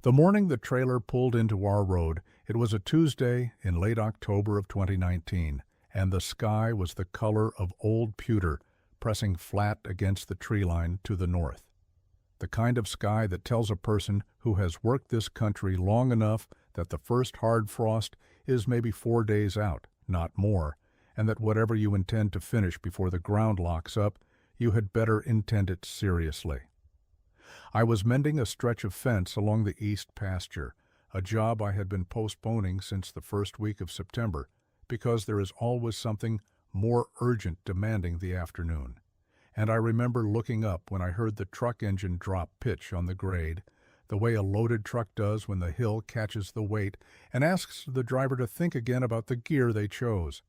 The morning the trailer pulled into our road, it was a Tuesday in late October of 2019, and the sky was the color of old pewter pressing flat against the tree line to the north. The kind of sky that tells a person who has worked this country long enough that the first hard frost is maybe 4 days out, not more, and that whatever you intend to finish before the ground locks up, you had better intend it seriously. I was mending a stretch of fence along the east pasture, a job I had been postponing since the first week of September, because there is always something more urgent demanding the afternoon. And I remember looking up when I heard the truck engine drop pitch on the grade, the way a loaded truck does when the hill catches the weight and asks the driver to think again about the gear they chose.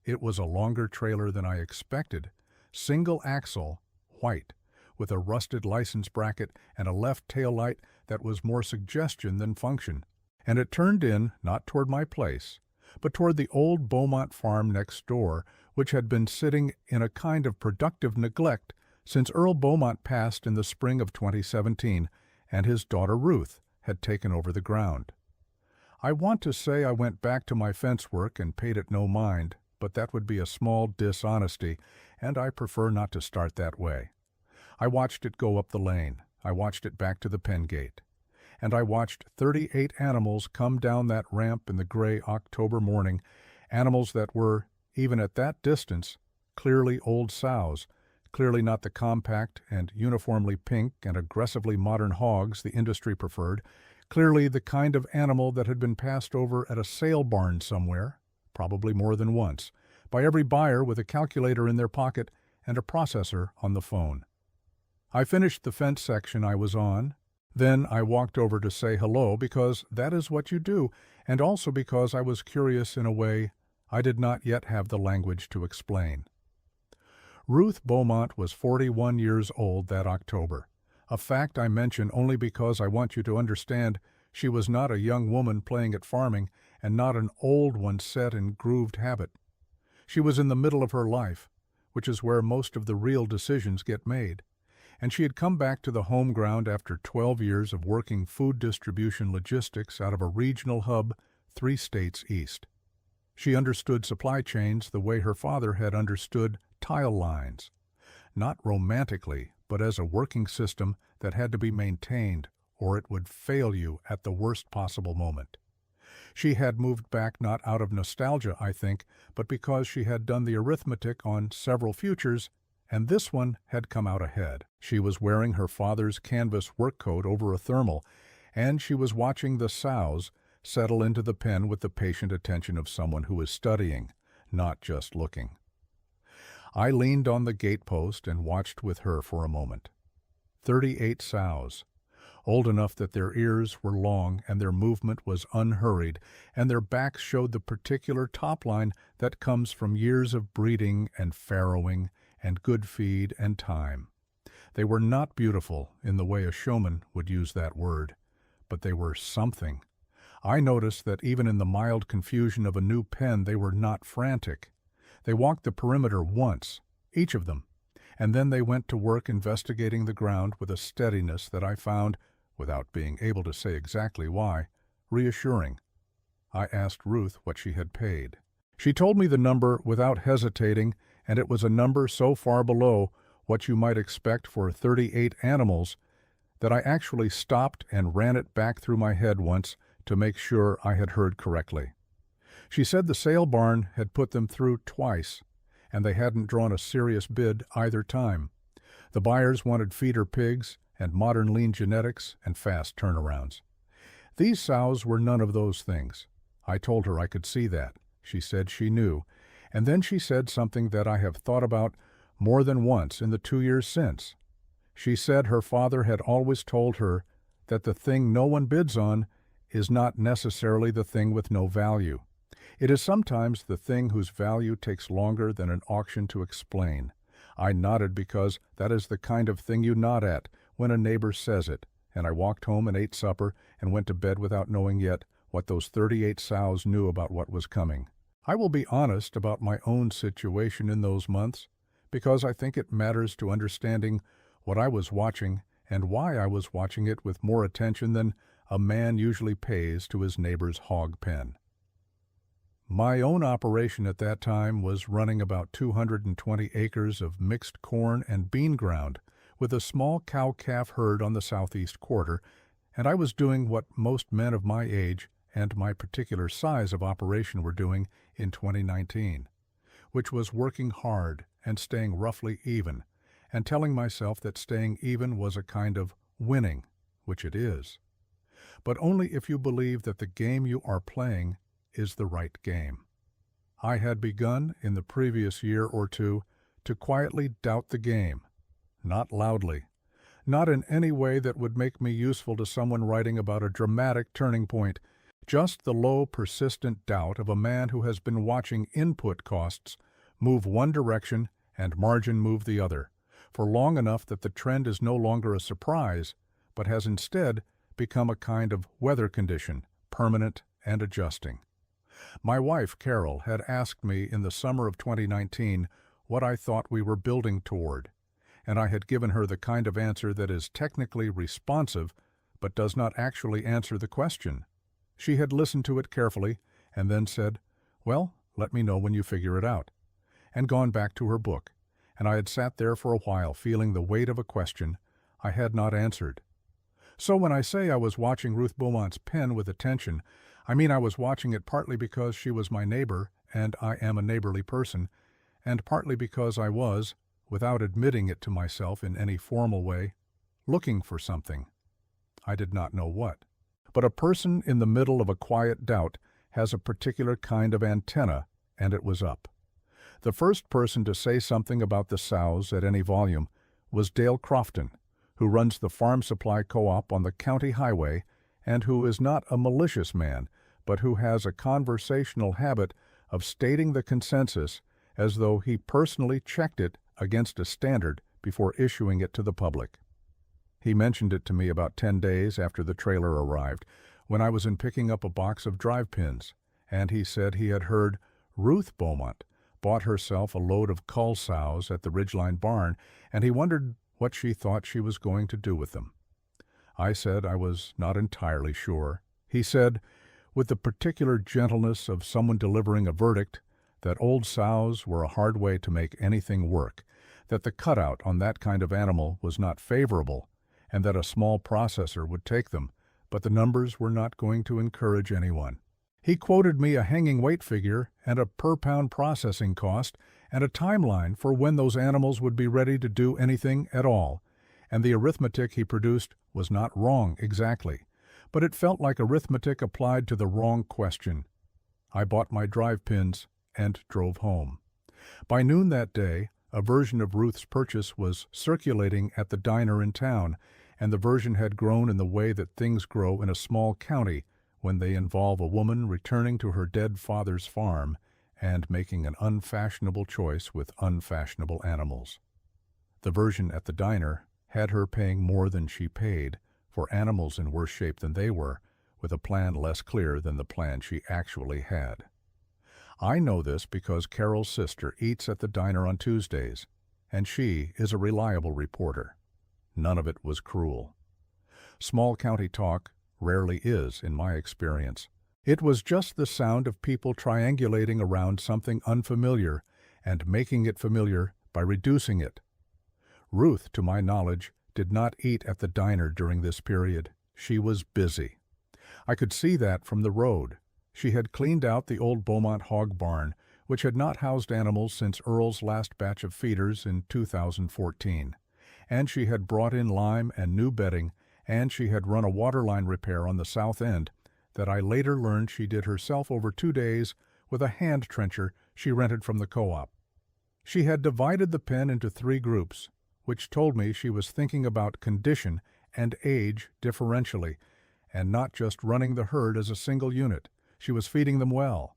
It was a longer trailer than I expected, single axle, white, with a rusted license bracket and a left tail light that was more suggestion than function. And it turned in, not toward my place, but toward the old Beaumont farm next door, which had been sitting in a kind of productive neglect since Earl Beaumont passed in the spring of 2017, and his daughter Ruth had taken over the ground. I want to say I went back to my fence work and paid it no mind, but that would be a small dishonesty, and I prefer not to start that way. I watched it go up the lane. I watched it back to the pen gate. And I watched 38 animals come down that ramp in the gray October morning, animals that were, even at that distance, clearly old sows, clearly not the compact and uniformly pink and aggressively modern hogs the industry preferred, clearly the kind of animal that had been passed over at a sale barn somewhere, probably more than once, by every buyer with a calculator in their pocket and a processor on the phone. I finished the fence section I was on. Then I walked over to say hello because that is what you do, and also because I was curious in a way I did not yet have the language to explain. Ruth Beaumont was 41 years old that October, a fact I mention only because I want you to understand she was not a young woman playing at farming and not an old one set in grooved habit. She was in the middle of her life, which is where most of the real decisions get made. And she had come back to the home ground after 12 years of working food distribution logistics out of a regional hub 3 states east. She understood supply chains the way her father had understood tile lines, not romantically, but as a working system that had to be maintained or it would fail you at the worst possible moment. She had moved back not out of nostalgia, I think, but because she had done the arithmetic on several futures, and this one had come out ahead. She was wearing her father's canvas work coat over a thermal, and she was watching the sows settle into the pen with the patient attention of someone who is studying, not just looking. I leaned on the gatepost and watched with her for a moment. 38 sows, old enough that their ears were long and their movement was unhurried, and their backs showed the particular top line that comes from years of breeding and farrowing and good feed and time. They were not beautiful in the way a showman would use that word, but they were something. I noticed that even in the mild confusion of a new pen they were not frantic. They walked the perimeter once, each of them, and then they went to work investigating the ground with a steadiness that I found, without being able to say exactly why, reassuring. I asked Ruth what she had paid. She told me the number without hesitating, and it was a number so far below what you might expect for 38 animals that I actually stopped and ran it back through my head once to make sure I had heard correctly. She said the sale barn had put them through twice, and they hadn't drawn a serious bid either time. The buyers wanted feeder pigs and modern lean genetics and fast turnarounds. These sows were none of those things. I told her I could see that. She said she knew, and then she said something that I have thought about more than once in the 2 years since. She said her father had always told her that the thing no one bids on is not necessarily the thing with no value. It is sometimes the thing whose value takes longer than an auction to explain. I nodded because that is the kind of thing you nod at when a neighbor says it, and I walked home and ate supper and went to bed without knowing yet what those 38 sows knew about what was coming. I will be honest about my own situation in those months, because I think it matters to understanding what I was watching and why I was watching it with more attention than a man usually pays to his neighbor's hog pen. My own operation at that time was running about 220 acres of mixed corn and bean ground with a small cow-calf herd on the southeast quarter, and I was doing what most men of my age and my particular size of operation were doing in 2019, which was working hard and staying roughly even, and telling myself that staying even was a kind of winning, which it is. But only if you believe that the game you are playing is the right game. I had begun in the previous year or two to quietly doubt the game, not loudly, not in any way that would make me useful to someone writing about a dramatic turning point, just the low, persistent doubt of a man who has been watching input costs move one direction and margin move the other, for long enough that the trend is no longer a surprise, but has instead become a kind of weather condition, permanent and adjusting. My wife, Carol, had asked me in the summer of 2019 what I thought we were building toward, and I had given her the kind of answer that is technically responsive but does not actually answer the question. She had listened to it carefully and then said, "Well, let me know when you figure it out," and gone back to her book, and I had sat there for a while feeling the weight of a question I had not answered. So when I say I was watching Ruth Beaumont's pen with attention, I mean I was watching it partly because she was my neighbor and I am a neighborly person, and partly because I was, without admitting it to myself in any formal way, looking for something. I did not know what. But a person in the middle of a quiet doubt has a particular kind of antenna, and it was up. The first person to say something about the Sows at any volume was Dale Crofton, who runs the farm supply co-op on the county highway and who is not a malicious man, but who has a conversational habit of stating the consensus as though he personally checked it against a standard before issuing it to the public. He mentioned it to me about 10 days after the trailer arrived, when I was in picking up a box of drive pins, and he said he had heard Ruth Beaumont bought herself a load of cull sows at the Ridgeline barn, and he wondered what she thought she was going to do with them. I said I was not entirely sure. He said, with the particular gentleness of someone delivering a verdict, that old sows were a hard way to make anything work, that the cutout on that kind of animal was not favorable, and that a small processor would take them, but the numbers were not going to encourage anyone. He quoted me a hanging weight figure and a per-pound processing cost and a timeline for when those animals would be ready to do anything at all, and the arithmetic he produced was not wrong exactly, but it felt like arithmetic applied to the wrong question. I bought my drive pins and drove home. By noon that day, a version of Ruth's purchase was circulating at the diner in town, and the version had grown in the way that things grow in a small county when they involve a woman returning to her dead father's farm and making an unfashionable choice with unfashionable animals. The version at the diner had her paying more than she paid for animals in worse shape than they were, with a plan less clear than the plan she actually had. I know this because Carol's sister eats at the diner on Tuesdays, and she is a reliable reporter. None of it was cruel. Small county talk rarely is, in my experience. It was just the sound of people triangulating around something unfamiliar and making it familiar by reducing it. Ruth, to my knowledge, did not eat at the diner during this period. She was busy. I could see that from the road. She had cleaned out the old Beaumont hog barn, which had not housed animals since Earl's last batch of feeders in 2014. And she had brought in lime and new bedding, and she had run a waterline repair on the south end that I later learned she did herself over 2 days with a hand trencher she rented from the co-op. She had divided the pen into 3 groups, which told me she was thinking about condition and age differentially, and not just running the herd as a single unit. She was feeding them well.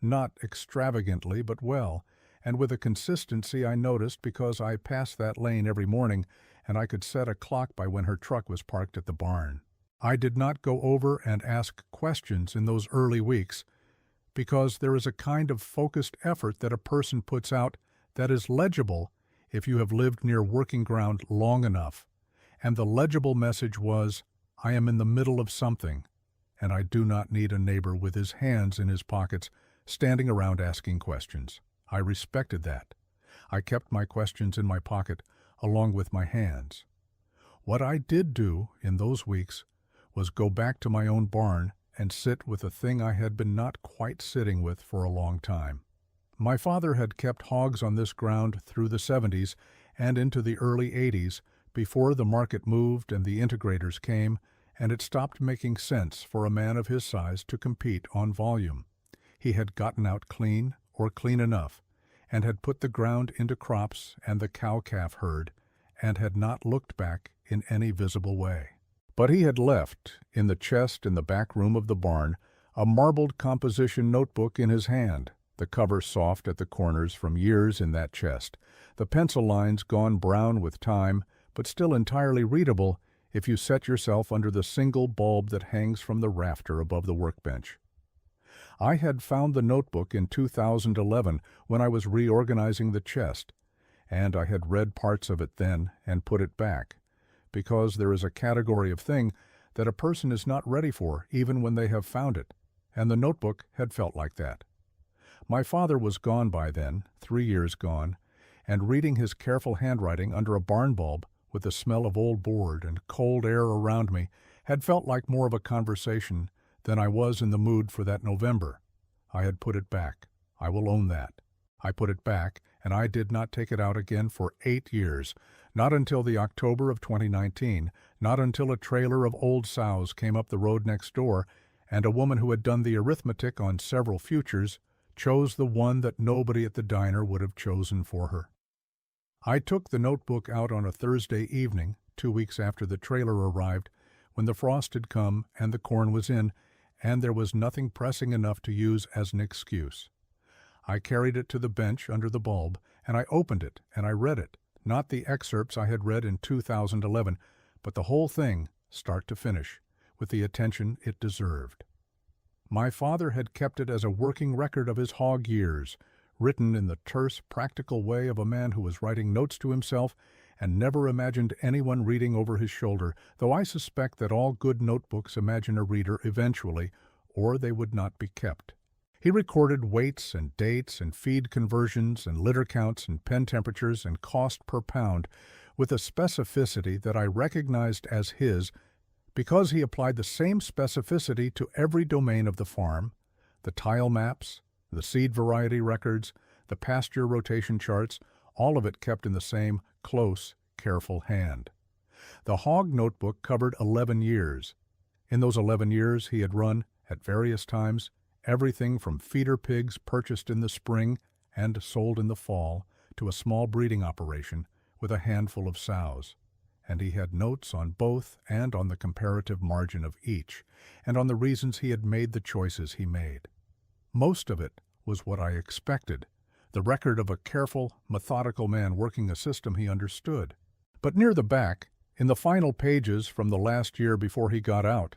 Not extravagantly, but well, and with a consistency I noticed because I passed that lane every morning, and I could set a clock by when her truck was parked at the barn. I did not go over and ask questions in those early weeks, because there is a kind of focused effort that a person puts out that is legible if you have lived near working ground long enough, and the legible message was, I am in the middle of something, and I do not need a neighbor with his hands in his pockets standing around asking questions. I respected that. I kept my questions in my pocket along with my hands. What I did do in those weeks was go back to my own barn and sit with a thing I had been not quite sitting with for a long time. My father had kept hogs on this ground through the 70s and into the early 80s before the market moved and the integrators came, and it stopped making sense for a man of his size to compete on volume. He had gotten out clean, or clean enough, and had put the ground into crops and the cow-calf herd, and had not looked back in any visible way. But he had left, in the chest in the back room of the barn, a marbled composition notebook in his hand, the cover soft at the corners from years in that chest, the pencil lines gone brown with time, but still entirely readable if you set yourself under the single bulb that hangs from the rafter above the workbench. I had found the notebook in 2011 when I was reorganizing the chest, and I had read parts of it then and put it back, because there is a category of thing that a person is not ready for even when they have found it, and the notebook had felt like that. My father was gone by then, 3 years gone, and reading his careful handwriting under a barn bulb with the smell of old board and cold air around me had felt like more of a conversation than I was in the mood for that November. I had put it back. I will own that. I put it back, and I did not take it out again for 8 years, not until the October of 2019, not until a trailer of old sows came up the road next door, and a woman who had done the arithmetic on several futures chose the one that nobody at the diner would have chosen for her. I took the notebook out on a Thursday evening, 2 weeks after the trailer arrived, when the frost had come and the corn was in, and there was nothing pressing enough to use as an excuse. I carried it to the bench under the bulb, and I opened it, and I read it, not the excerpts I had read in 2011, but the whole thing, start to finish, with the attention it deserved. My father had kept it as a working record of his hog years, written in the terse, practical way of a man who was writing notes to himself and never imagined anyone reading over his shoulder, though I suspect that all good notebooks imagine a reader eventually, or they would not be kept. He recorded weights and dates and feed conversions and litter counts and pen temperatures and cost per pound with a specificity that I recognized as his because he applied the same specificity to every domain of the farm, the tile maps, the seed variety records, the pasture rotation charts, all of it kept in the same close, careful hand. The hog notebook covered 11 years. In those 11 years he had run, at various times, everything from feeder pigs purchased in the spring and sold in the fall to a small breeding operation with a handful of sows. And he had notes on both and on the comparative margin of each, and on the reasons he had made the choices he made. Most of it was what I expected, the record of a careful, methodical man working a system he understood. But near the back, in the final pages from the last year before he got out,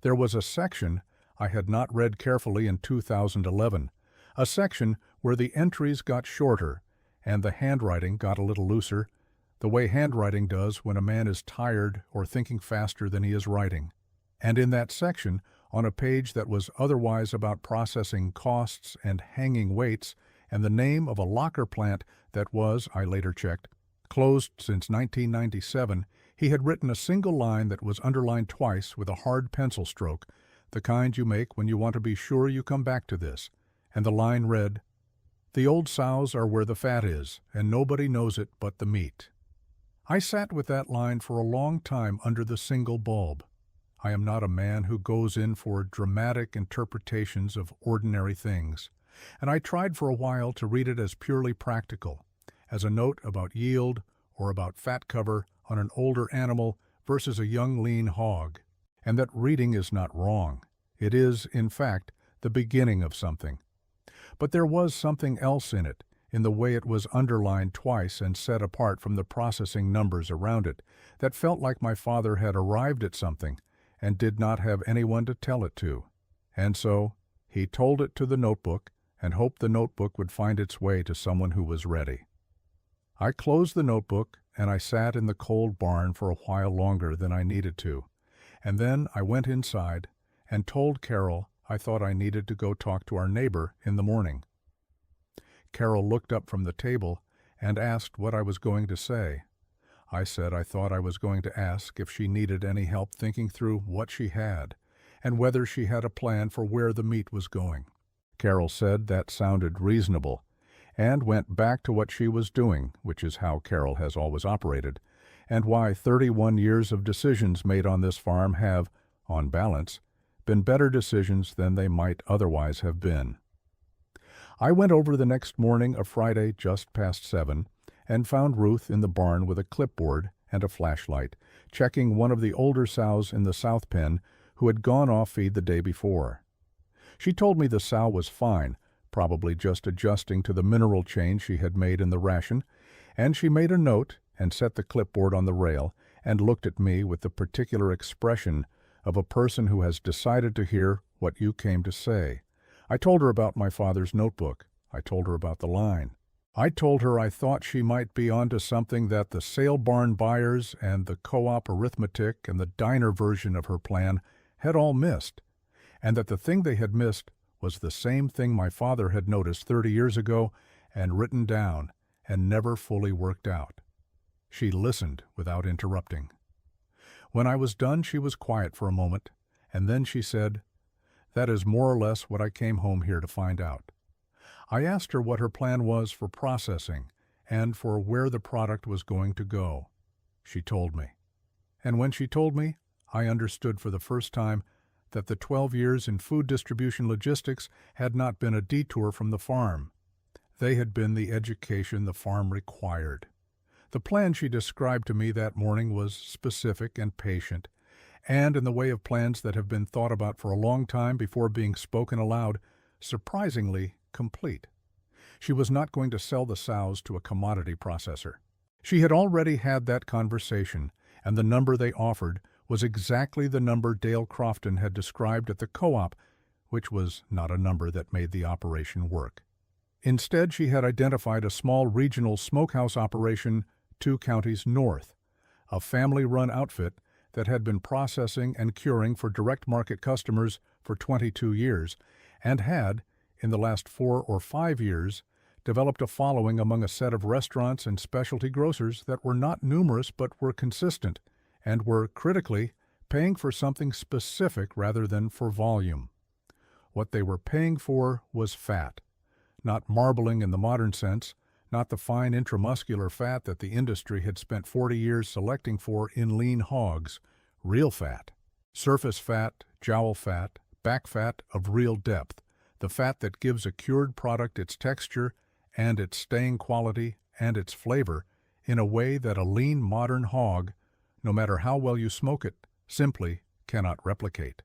there was a section I had not read carefully in 2011, a section where the entries got shorter and the handwriting got a little looser, the way handwriting does when a man is tired or thinking faster than he is writing. And in that section, on a page that was otherwise about processing costs and hanging weights, and the name of a locker plant that was, I later checked, closed since 1997, he had written a single line that was underlined twice with a hard pencil stroke, the kind you make when you want to be sure you come back to this, and the line read, "The old sows are where the fat is, and nobody knows it but the meat." I sat with that line for a long time under the single bulb. I am not a man who goes in for dramatic interpretations of ordinary things, and I tried for a while to read it as purely practical, as a note about yield or about fat cover on an older animal versus a young lean hog, and that reading is not wrong. It is, in fact, the beginning of something. But there was something else in it, in the way it was underlined twice and set apart from the processing numbers around it, that felt like my father had arrived at something and did not have anyone to tell it to. And so he told it to the notebook and hoped the notebook would find its way to someone who was ready. I closed the notebook and I sat in the cold barn for a while longer than I needed to, And then I went inside and told Carol I thought I needed to go talk to our neighbor in the morning. Carol looked up from the table and asked what I was going to say. I said I thought I was going to ask if she needed any help thinking through what she had and whether she had a plan for where the meat was going. Carol said that sounded reasonable and went back to what she was doing, which is how Carol has always operated, and why 31 years of decisions made on this farm have, on balance, been better decisions than they might otherwise have been. I went over the next morning, a Friday just past 7, and found Ruth in the barn with a clipboard and a flashlight, checking one of the older sows in the south pen who had gone off feed the day before. She told me the sow was fine, probably just adjusting to the mineral change she had made in the ration, and she made a note and set the clipboard on the rail and looked at me with the particular expression of a person who has decided to hear what you came to say. I told her about my father's notebook. I told her about the line. I told her I thought she might be onto something that the sale barn buyers and the co-op arithmetic and the diner version of her plan had all missed, and that the thing they had missed was the same thing my father had noticed 30 years ago and written down and never fully worked out. She listened without interrupting. When I was done, she was quiet for a moment, and then she said, "That is more or less what I came home here to find out." I asked her what her plan was for processing and for where the product was going to go. She told me. And when she told me, I understood for the first time that the 12 years in food distribution logistics had not been a detour from the farm. They had been the education the farm required. The plan she described to me that morning was specific and patient, and in the way of plans that have been thought about for a long time before being spoken aloud, surprisingly complete. She was not going to sell the sows to a commodity processor. She had already had that conversation, and the number they offered was exactly the number Dale Crofton had described at the co-op, which was not a number that made the operation work. Instead, she had identified a small regional smokehouse operation 2 counties north, a family-run outfit that had been processing and curing for direct market customers for 22 years and had, in the last 4 or 5 years, developed a following among a set of restaurants and specialty grocers that were not numerous but were consistent and were, critically, paying for something specific rather than for volume. What they were paying for was fat, not marbling in the modern sense, not the fine intramuscular fat that the industry had spent 40 years selecting for in lean hogs, real fat, surface fat, jowl fat, back fat of real depth, the fat that gives a cured product its texture and its staying quality and its flavor in a way that a lean modern hog, no matter how well you smoke it, simply cannot replicate.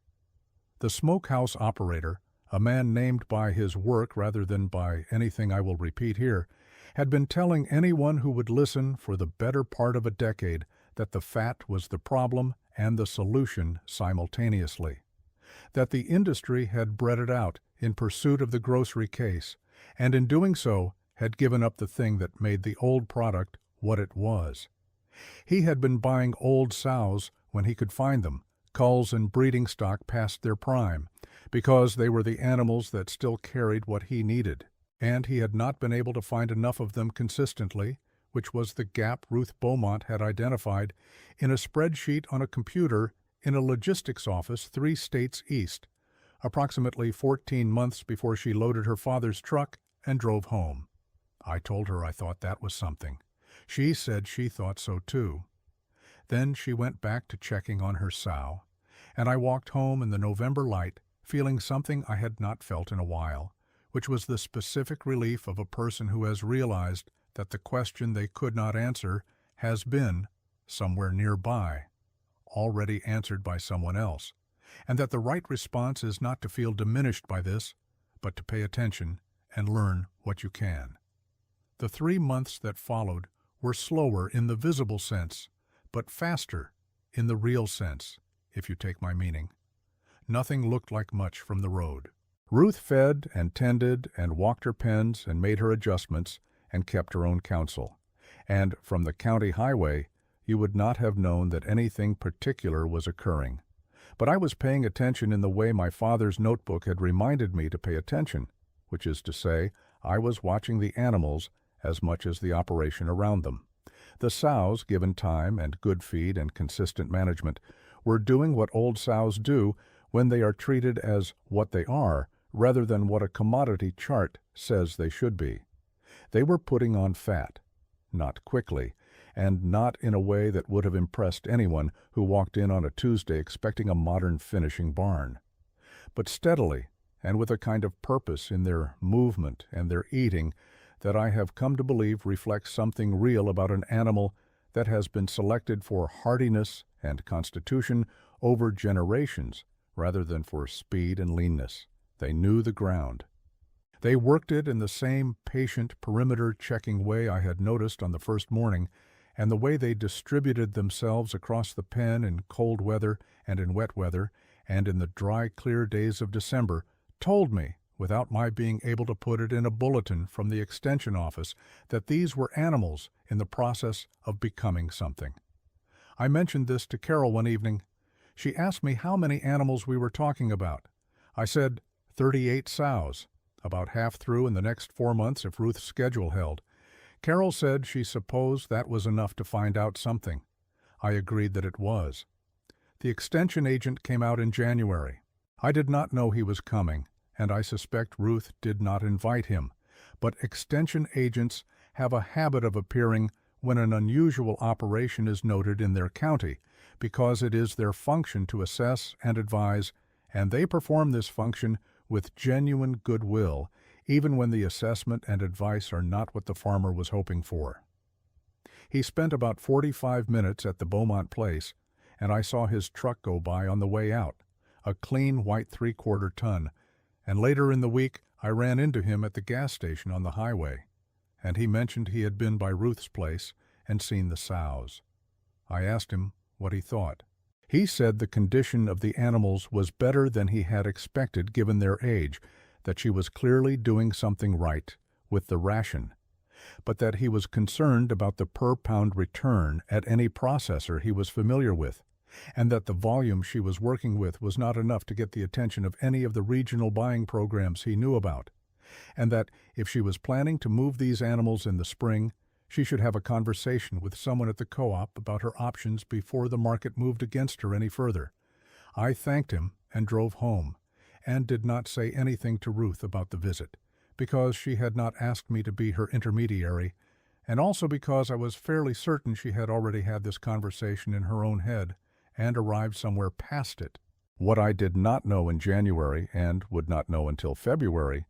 The smokehouse operator, a man named by his work rather than by anything I will repeat here, had been telling anyone who would listen for the better part of a decade that the fat was the problem and the solution simultaneously, that the industry had bred it out in pursuit of the grocery case, and in doing so had given up the thing that made the old product what it was. He had been buying old sows when he could find them, culls and breeding stock past their prime, because they were the animals that still carried what he needed, and he had not been able to find enough of them consistently, which was the gap Ruth Beaumont had identified in a spreadsheet on a computer in a logistics office 3 states east, approximately 14 months before she loaded her father's truck and drove home. I told her I thought that was something. She said she thought so too. Then she went back to checking on her sow, and I walked home in the November light, feeling something I had not felt in a while, which was the specific relief of a person who has realized that the question they could not answer has been, somewhere nearby, already answered by someone else, and that the right response is not to feel diminished by this, but to pay attention and learn what you can. The 3 months that followed were slower in the visible sense, but faster in the real sense, if you take my meaning. Nothing looked like much from the road. Ruth fed and tended and walked her pens and made her adjustments and kept her own counsel, and from the county highway you would not have known that anything particular was occurring. But I was paying attention in the way my father's notebook had reminded me to pay attention, which is to say, I was watching the animals as much as the operation around them. The sows, given time and good feed and consistent management, were doing what old sows do when they are treated as what they are, rather than what a commodity chart says they should be. They were putting on fat, not quickly, and not in a way that would have impressed anyone who walked in on a Tuesday expecting a modern finishing barn, but steadily and with a kind of purpose in their movement and their eating that I have come to believe reflects something real about an animal that has been selected for hardiness and constitution over generations rather than for speed and leanness. They knew the ground. They worked it in the same patient perimeter-checking way I had noticed on the first morning, and the way they distributed themselves across the pen in cold weather and in wet weather, and in the dry, clear days of December, told me, without my being able to put it in a bulletin from the extension office, that these were animals in the process of becoming something. I mentioned this to Carol one evening. She asked me how many animals we were talking about. I said 38 sows, about half through in the next 4 months if Ruth's schedule held. Carol said she supposed that was enough to find out something. I agreed that it was. The extension agent came out in January. I did not know he was coming, and I suspect Ruth did not invite him, but extension agents have a habit of appearing when an unusual operation is noted in their county, because it is their function to assess and advise, and they perform this function with genuine goodwill, even when the assessment and advice are not what the farmer was hoping for. He spent about 45 minutes at the Beaumont place, and I saw his truck go by on the way out, a clean white 3/4 ton, and later in the week I ran into him at the gas station on the highway, and he mentioned he had been by Ruth's place and seen the sows. I asked him what he thought. He said the condition of the animals was better than he had expected given their age, that she was clearly doing something right with the ration, but that he was concerned about the per-pound return at any processor he was familiar with, and that the volume she was working with was not enough to get the attention of any of the regional buying programs he knew about, and that if she was planning to move these animals in the spring, she should have a conversation with someone at the co-op about her options before the market moved against her any further. I thanked him and drove home, and did not say anything to Ruth about the visit, because she had not asked me to be her intermediary, and also because I was fairly certain she had already had this conversation in her own head and arrived somewhere past it. What I did not know in January, and would not know until February,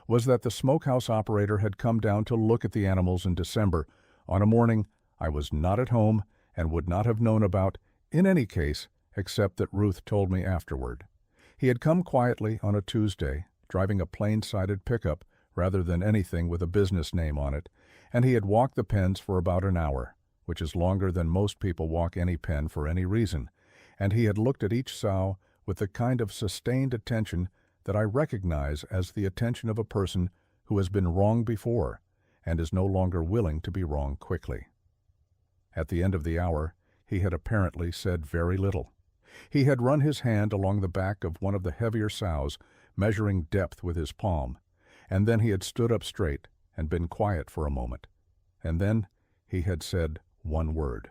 was that the smokehouse operator had come down to look at the animals in December on a morning I was not at home and would not have known about in any case, except that Ruth told me afterward. He had come quietly on a Tuesday, driving a plain-sided pickup rather than anything with a business name on it, and he had walked the pens for about an hour, which is longer than most people walk any pen for any reason, and he had looked at each sow with the kind of sustained attention that I recognize as the attention of a person who has been wrong before and is no longer willing to be wrong quickly. At the end of the hour, he had apparently said very little. He had run his hand along the back of one of the heavier sows, measuring depth with his palm, and then he had stood up straight and been quiet for a moment, and then he had said one word: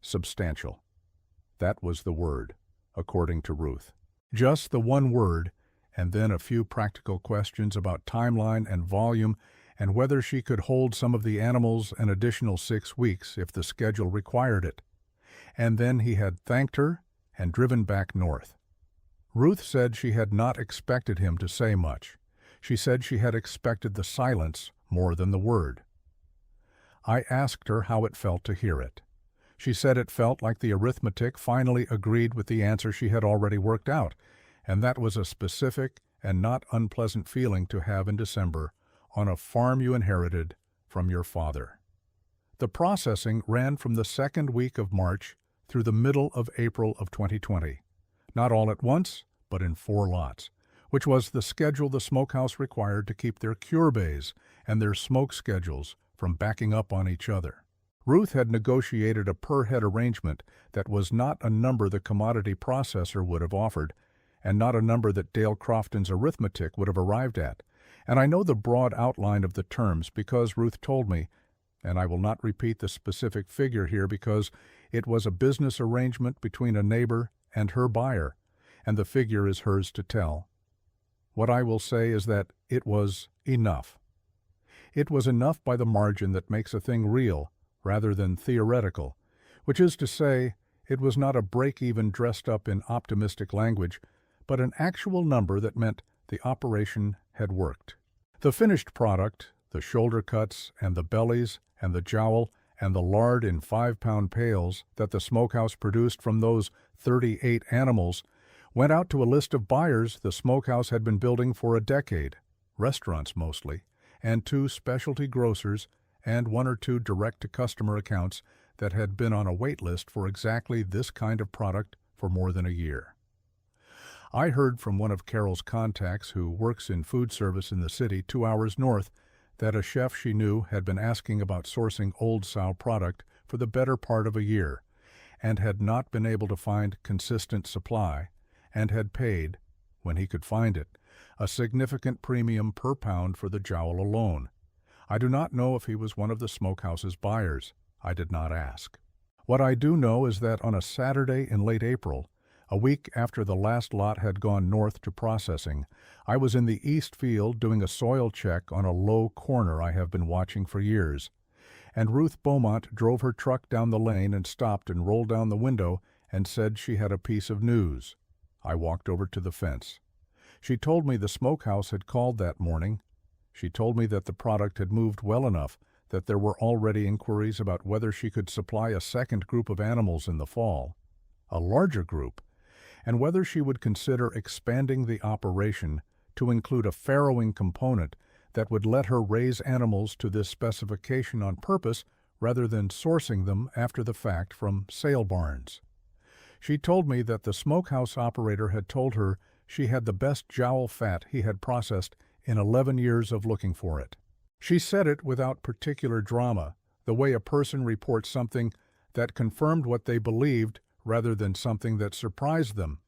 substantial. That was the word, according to Ruth. Just the one word, and then a few practical questions about timeline and volume and whether she could hold some of the animals an additional 6 weeks if the schedule required it. And then he had thanked her and driven back north. Ruth said she had not expected him to say much. She said she had expected the silence more than the word. I asked her how it felt to hear it. She said it felt like the arithmetic finally agreed with the answer she had already worked out, and that was a specific and not unpleasant feeling to have in December on a farm you inherited from your father. The processing ran from the second week of March through the middle of April of 2020, not all at once, but in 4 lots, which was the schedule the smokehouse required to keep their cure bays and their smoke schedules from backing up on each other. Ruth had negotiated a per-head arrangement that was not a number the commodity processor would have offered, and not a number that Dale Crofton's arithmetic would have arrived at. And I know the broad outline of the terms because Ruth told me, and I will not repeat the specific figure here because it was a business arrangement between a neighbor and her buyer, and the figure is hers to tell. What I will say is that it was enough. It was enough by the margin that makes a thing real rather than theoretical, which is to say, it was not a break-even dressed up in optimistic language, but an actual number that meant the operation had worked. The finished product, the shoulder cuts and the bellies and the jowl and the lard in 5-pound pails that the Smokehouse produced from those 38 animals, went out to a list of buyers the Smokehouse had been building for a decade, restaurants mostly, and 2 specialty grocers and 1 or 2 direct-to-customer accounts that had been on a wait list for exactly this kind of product for more than a year. I heard from one of Carol's contacts who works in food service in the city 2 hours north that a chef she knew had been asking about sourcing Old Sow product for the better part of a year and had not been able to find consistent supply and had paid, when he could find it, a significant premium per pound for the jowl alone. I do not know if he was one of the Smokehouse's buyers. I did not ask. What I do know is that on a Saturday in late April, a week after the last lot had gone north to processing, I was in the east field doing a soil check on a low corner I have been watching for years, and Ruth Beaumont drove her truck down the lane and stopped and rolled down the window and said she had a piece of news. I walked over to the fence. She told me the Smokehouse had called that morning. She told me that the product had moved well enough that there were already inquiries about whether she could supply a second group of animals in the fall, a larger group, and whether she would consider expanding the operation to include a farrowing component that would let her raise animals to this specification on purpose rather than sourcing them after the fact from sale barns. She told me that the Smokehouse operator had told her she had the best jowl fat he had processed in 11 years of looking for it. She said it without particular drama, the way a person reports something that confirmed what they believed rather than something that surprised them.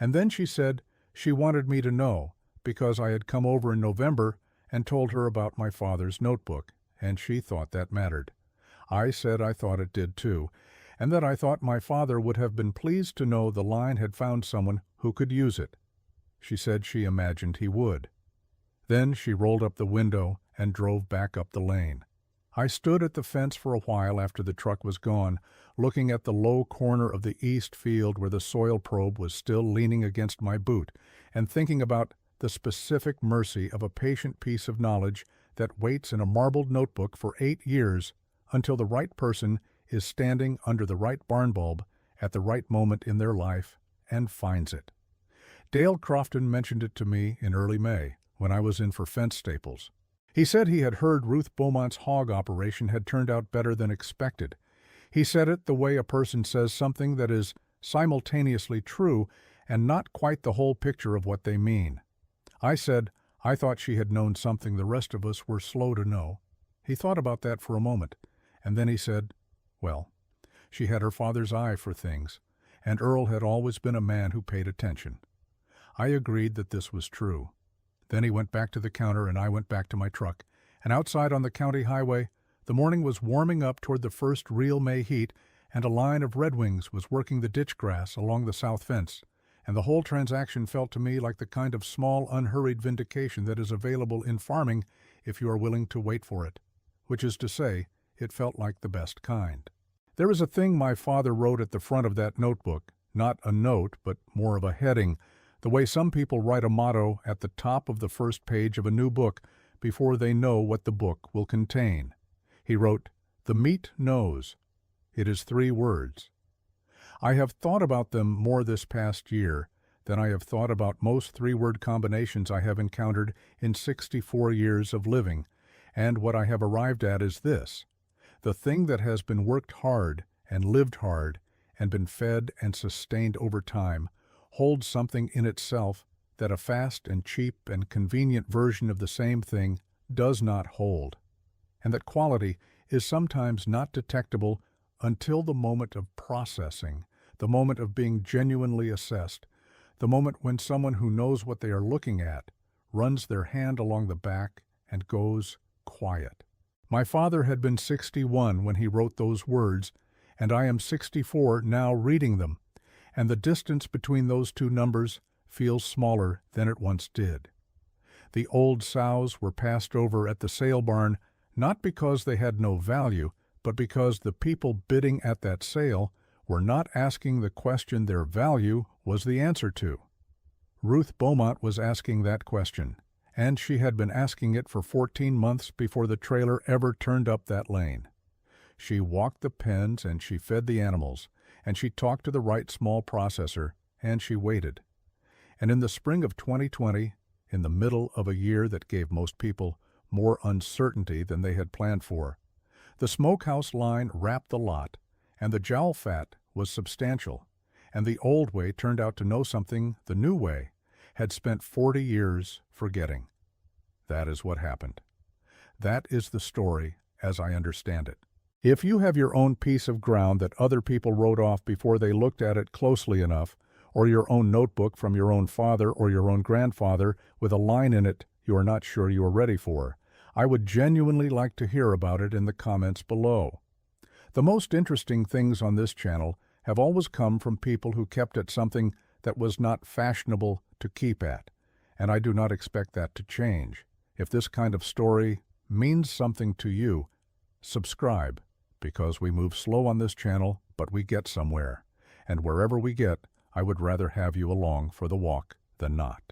And then she said she wanted me to know because I had come over in November and told her about my father's notebook, and she thought that mattered. I said I thought it did too, and that I thought my father would have been pleased to know the line had found someone who could use it. She said she imagined he would. Then she rolled up the window and drove back up the lane. I stood at the fence for a while after the truck was gone, looking at the low corner of the east field where the soil probe was still leaning against my boot, and thinking about the specific mercy of a patient piece of knowledge that waits in a marbled notebook for 8 years until the right person is standing under the right barn bulb at the right moment in their life and finds it. Dale Crofton mentioned it to me in early May when I was in for fence staples. He said he had heard Ruth Beaumont's hog operation had turned out better than expected. He said it the way a person says something that is simultaneously true and not quite the whole picture of what they mean. I said I thought she had known something the rest of us were slow to know. He thought about that for a moment, and then he said, well, she had her father's eye for things, and Earl had always been a man who paid attention. I agreed that this was true. Then he went back to the counter and I went back to my truck, and outside on the county highway, the morning was warming up toward the first real May heat, and a line of redwings was working the ditch grass along the south fence, and the whole transaction felt to me like the kind of small, unhurried vindication that is available in farming if you are willing to wait for it, which is to say, it felt like the best kind. There is a thing my father wrote at the front of that notebook, not a note, but more of a heading, the way some people write a motto at the top of the first page of a new book before they know what the book will contain. He wrote, "The meat knows." It is 3 words. I have thought about them more this past year than I have thought about most 3-word combinations I have encountered in 64 years of living, and what I have arrived at is this: the thing that has been worked hard and lived hard and been fed and sustained over time holds something in itself that a fast and cheap and convenient version of the same thing does not hold, and that quality is sometimes not detectable until the moment of processing, the moment of being genuinely assessed, the moment when someone who knows what they are looking at runs their hand along the back and goes quiet. My father had been 61 when he wrote those words, and I am 64 now reading them, and the distance between those two numbers feels smaller than it once did. The old sows were passed over at the sale barn not because they had no value, but because the people bidding at that sale were not asking the question their value was the answer to. Ruth Beaumont was asking that question, and she had been asking it for 14 months before the trailer ever turned up that lane. She walked the pens and she fed the animals, and she talked to the right small processor, and she waited. And in the spring of 2020, in the middle of a year that gave most people more uncertainty than they had planned for, the Smokehouse line wrapped the lot, and the jowl fat was substantial, and the old way turned out to know something the new way had spent 40 years forgetting. That is what happened. That is the story as I understand it. If you have your own piece of ground that other people wrote off before they looked at it closely enough, or your own notebook from your own father or your own grandfather with a line in it you are not sure you are ready for, I would genuinely like to hear about it in the comments below. The most interesting things on this channel have always come from people who kept at something that was not fashionable to keep at, and I do not expect that to change. If this kind of story means something to you, subscribe, because we move slow on this channel, but we get somewhere. And wherever we get, I would rather have you along for the walk than not.